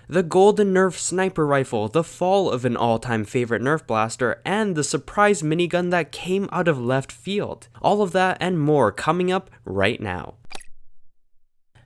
the golden Nerf sniper rifle, the fall of an all-time favorite Nerf blaster, and the surprise minigun that came out of left field. All of that and more coming up right now.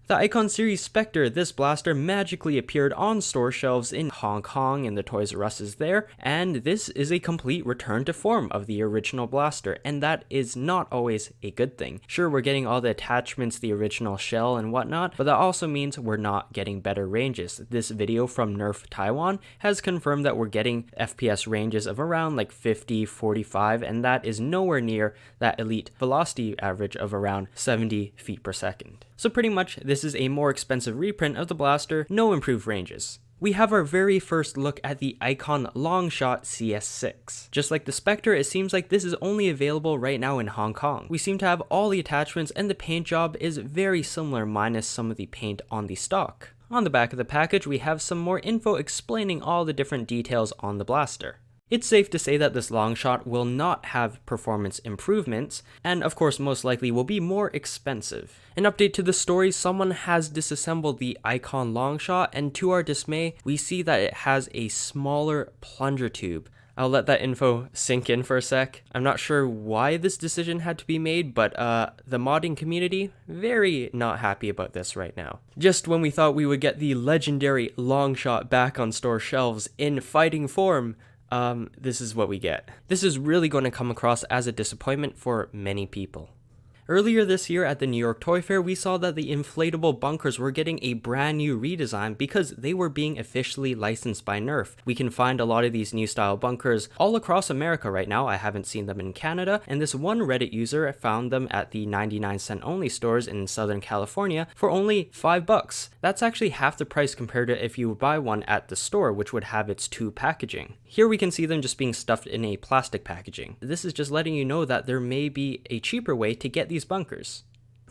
The Icon Series Spectre, this blaster magically appeared on store shelves in Hong Kong and the Toys R Us there, and this is a complete return to form of the original blaster, and that is not always a good thing. Sure, we're getting all the attachments, the original shell and whatnot, but that also means we're not getting better ranges. This video from Nerf Taiwan has confirmed that we're getting FPS ranges of around like 50, 45, and that is nowhere near that elite velocity average of around 70 feet per second. So pretty much, this is a more expensive reprint of the blaster, no improved ranges. We have our very first look at the Icon Longshot CS6. Just like the Spectre, it seems like this is only available right now in Hong Kong. We seem to have all the attachments and the paint job is very similar minus some of the paint on the stock. On the back of the package, we have some more info explaining all the different details on the blaster. It's safe to say that this Longshot will not have performance improvements, and of course most likely will be more expensive. An update to the story, someone has disassembled the Icon Longshot, and to our dismay, we see that it has a smaller plunger tube. I'll let that info sink in for a sec. I'm not sure why this decision had to be made, but the modding community, very not happy about this right now. Just when we thought we would get the legendary Longshot back on store shelves in fighting form, this is what we get. This is really going to come across as a disappointment for many people. Earlier this year at the New York Toy Fair, we saw that the inflatable bunkers were getting a brand new redesign because they were being officially licensed by Nerf. We can find a lot of these new style bunkers all across America right now. I haven't seen them in Canada, and this one Reddit user found them at the 99-cent only stores in Southern California for only $5. That's actually half the price compared to if you would buy one at the store, which would have its two packaging. Here we can see them just being stuffed in a plastic packaging. This is just letting you know that there may be a cheaper way to get these bunkers.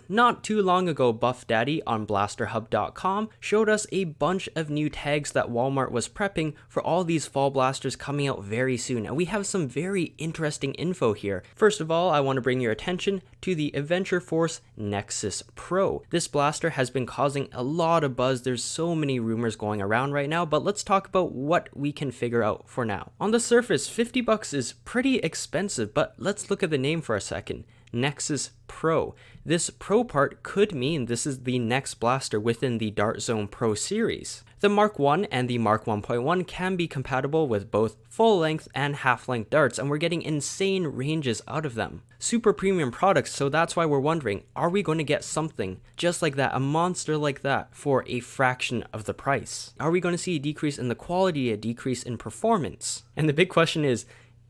Not too long ago, Buff Daddy on blasterhub.com showed us a bunch of new tags that Walmart was prepping for all these fall blasters coming out very soon, and we have some very interesting info here. First of all, I want to bring your attention to the Adventure Force Nexus Pro. This blaster has been causing a lot of buzz. There's so many rumors going around right now, but let's talk about what we can figure out for now. On the surface, $50 is pretty expensive, but let's look at the name for a second. Nexus Pro. This Pro part could mean this is the next blaster within the Dart Zone Pro series. The Mark 1 and the Mark 1.1 can be compatible with both full-length and half-length darts, and we're getting insane ranges out of them. Super premium products, so that's why we're wondering, are we going to get something just like that, a monster like that, for a fraction of the price? Are we going to see a decrease in the quality, a decrease in performance? And the big question is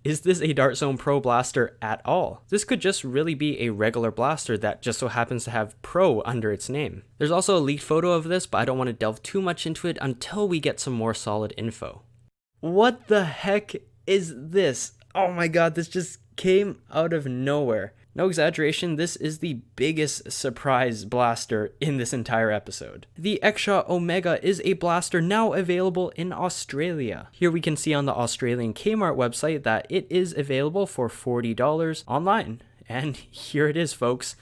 this a Dart Zone Pro blaster at all? This could just really be a regular blaster that just so happens to have Pro under its name. There's also a leaked photo of this, but I don't want to delve too much into it until we get some more solid info. What the heck is this? Oh my god, this just came out of nowhere. No exaggeration, this is the biggest surprise blaster in this entire episode. The X-Shot Omega is a blaster now available in Australia. Here we can see on the Australian Kmart website that it is available for $40 online. And here it is, folks,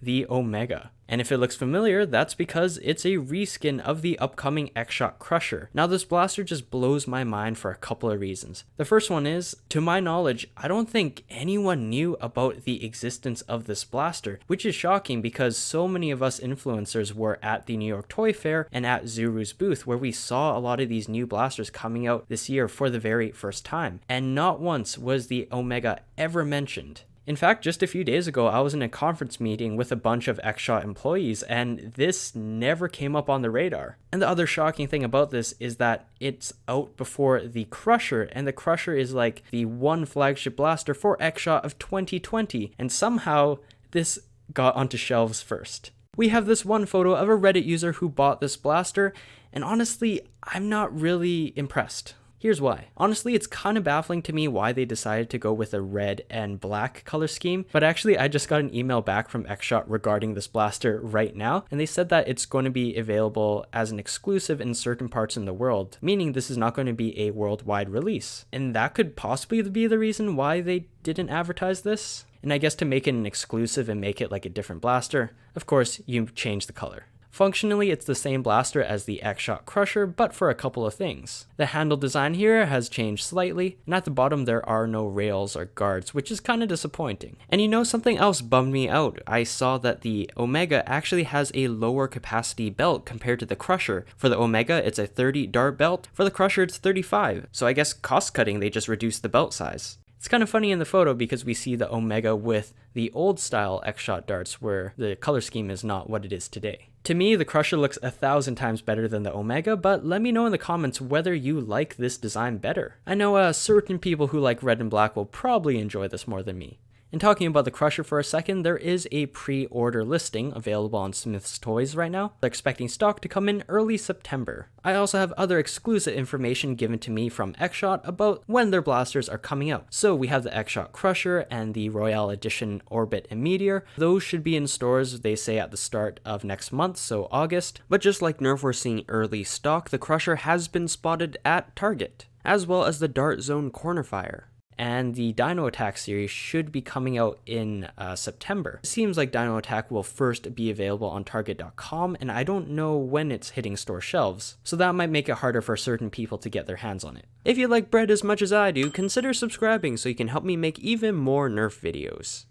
the Omega. And if it looks familiar, that's because it's a reskin of the upcoming X-Shot Crusher. Now this blaster just blows my mind for a couple of reasons. The first one is, to my knowledge, I don't think anyone knew about the existence of this blaster, which is shocking because so many of us influencers were at the New York Toy Fair and at Zuru's booth where we saw a lot of these new blasters coming out this year for the very first time. And not once was the Omega ever mentioned. In fact, just a few days ago, I was in a conference meeting with a bunch of X-Shot employees, and this never came up on the radar. And the other shocking thing about this is that it's out before the Crusher, and the Crusher is like the one flagship blaster for X-Shot of 2020, and somehow this got onto shelves first. We have this one photo of a Reddit user who bought this blaster, and honestly, I'm not really impressed. Here's why. Honestly, it's kind of baffling to me why they decided to go with a red and black color scheme, but actually I just got an email back from X-Shot regarding this blaster right now, and they said that it's going to be available as an exclusive in certain parts in the world, meaning this is not going to be a worldwide release. And that could possibly be the reason why they didn't advertise this. And I guess to make it an exclusive and make it like a different blaster, of course, you change the color. Functionally, it's the same blaster as the X-Shot Crusher, but for a couple of things. The handle design here has changed slightly, and at the bottom there are no rails or guards, which is kind of disappointing. And you know, something else bummed me out. I saw that the Omega actually has a lower capacity belt compared to the Crusher. For the Omega, it's a 30 dart belt. For the Crusher, it's 35. So I guess cost cutting, they just reduced the belt size. It's kind of funny in the photo because we see the Omega with the old style X-Shot darts where the color scheme is not what it is today. To me, the Crusher looks 1,000 times better than the Omega, but let me know in the comments whether you like this design better. I know certain people who like red and black will probably enjoy this more than me. And talking about the Crusher for a second, there is a pre-order listing available on Smith's Toys right now. They're expecting stock to come in early September. I also have other exclusive information given to me from X-Shot about when their blasters are coming out. So we have the X-Shot Crusher and the Royale Edition Orbit and Meteor. Those should be in stores, they say, at the start of next month, so August. But just like Nerf, we're seeing early stock, the Crusher has been spotted at Target, as well as the Dart Zone Cornerfire. And the Dino Attack series should be coming out in September. It seems like Dino Attack will first be available on Target.com, and I don't know when it's hitting store shelves, so that might make it harder for certain people to get their hands on it. If you like bread as much as I do, consider subscribing so you can help me make even more Nerf videos.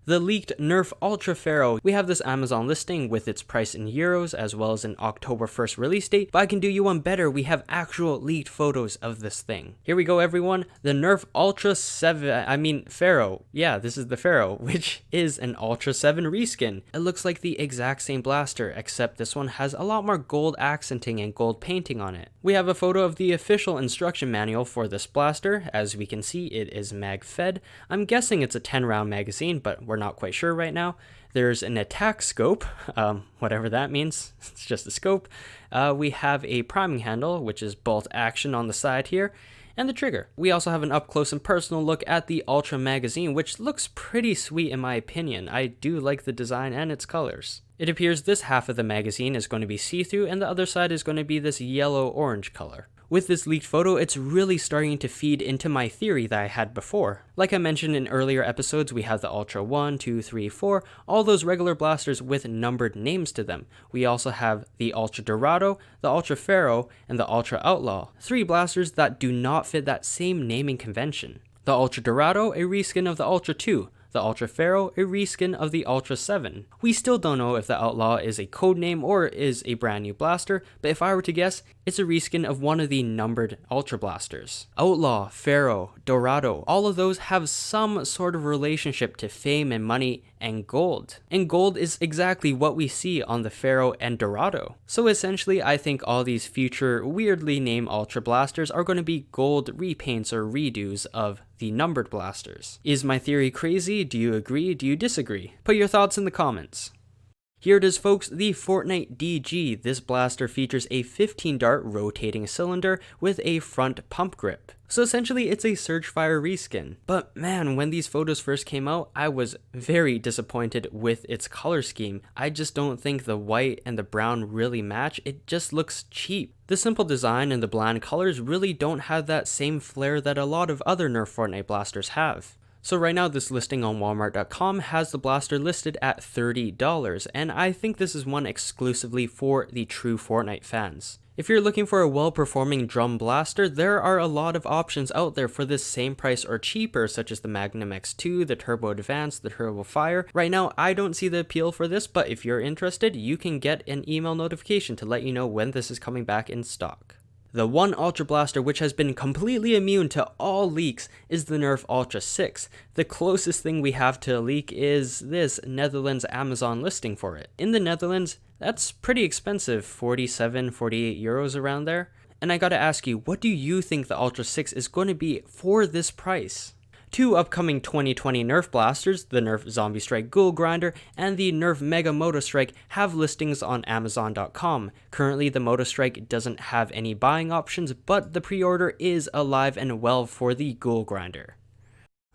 The leaked Nerf ULTRA Pharaoh. We have this Amazon listing with its price in euros as well as an October 1st release date, but I can do you one better. We have actual leaked photos of this thing. Here we go, everyone. The Nerf Pharaoh. Yeah, this is the Pharaoh, which is an Ultra 7 reskin. It looks like the exact same blaster, except this one has a lot more gold accenting and gold painting on it. We have a photo of the official instruction manual for this blaster. As we can see, it is mag-fed. I'm guessing it's a 10-round magazine, but we're not quite sure right now. There's an attack scope, whatever that means. It's just a scope. We have a priming handle, which is bolt action on the side here, and the trigger. We also have an up close and personal look at the Ultra magazine, which looks pretty sweet in my opinion. I do like the design and its colors. It appears this half of the magazine is going to be see-through and the other side is going to be this yellow-orange color. With this leaked photo, it's really starting to feed into my theory that I had before. Like I mentioned in earlier episodes, we have the Ultra 1, 2, 3, 4, all those regular blasters with numbered names to them. We also have the Ultra Dorado, the Ultra Pharaoh, and the Ultra Outlaw, 3 blasters that do not fit that same naming convention. The Ultra Dorado, a reskin of the Ultra 2, the Ultra Pharaoh, a reskin of the Ultra 7. We still don't know if the Outlaw is a codename or is a brand new blaster, but if I were to guess, it's a reskin of one of the numbered Ultra blasters. Outlaw, Pharaoh, Dorado, all of those have some sort of relationship to fame and money and gold. And gold is exactly what we see on the Pharaoh and Dorado. So essentially, I think all these future weirdly named Ultra blasters are going to be gold repaints or redos of the numbered blasters. Is my theory crazy? Do you agree? Do you disagree? Put your thoughts in the comments. Here it is, folks, the Fortnite DG. This blaster features a 15 dart rotating cylinder with a front pump grip. So essentially it's a Surgefire reskin. But man, when these photos first came out, I was very disappointed with its color scheme. I just don't think the white and the brown really match. It just looks cheap. The simple design and the bland colors really don't have that same flair that a lot of other Nerf Fortnite blasters have. So right now this listing on Walmart.com has the blaster listed at $30, and I think this is one exclusively for the true Fortnite fans. If you're looking for a well-performing drum blaster, there are a lot of options out there for this same price or cheaper, such as the Magnum X2, the Turbo Advance, the Turbo Fire. Right now, I don't see the appeal for this, but if you're interested, you can get an email notification to let you know when this is coming back in stock. The one Ultra Blaster which has been completely immune to all leaks is the Nerf Ultra 6. The closest thing we have to a leak is this Netherlands Amazon listing for it. In the Netherlands, that's pretty expensive, 47, 48 euros around there. And I gotta ask you, what do you think the Ultra 6 is going to be for this price? 2 upcoming 2020 Nerf blasters, the Nerf Zombie-Strike Ghoulgrinder and the Nerf Mega Motostryke, have listings on Amazon.com. Currently, the Motostryke doesn't have any buying options, but the pre-order is alive and well for the Ghoulgrinder.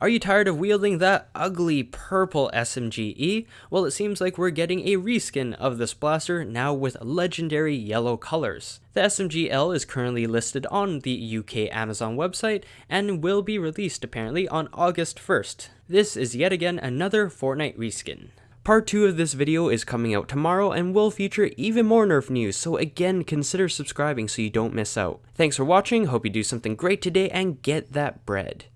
Are you tired of wielding that ugly purple SMG-E? Well, it seems like we're getting a reskin of this blaster, now with legendary yellow colors. The SMG-L is currently listed on the UK Amazon website and will be released apparently on August 1st. This is yet again another Fortnite reskin. Part 2 of this video is coming out tomorrow and will feature even more Nerf news, so again, consider subscribing so you don't miss out. Thanks for watching, hope you do something great today and get that bread.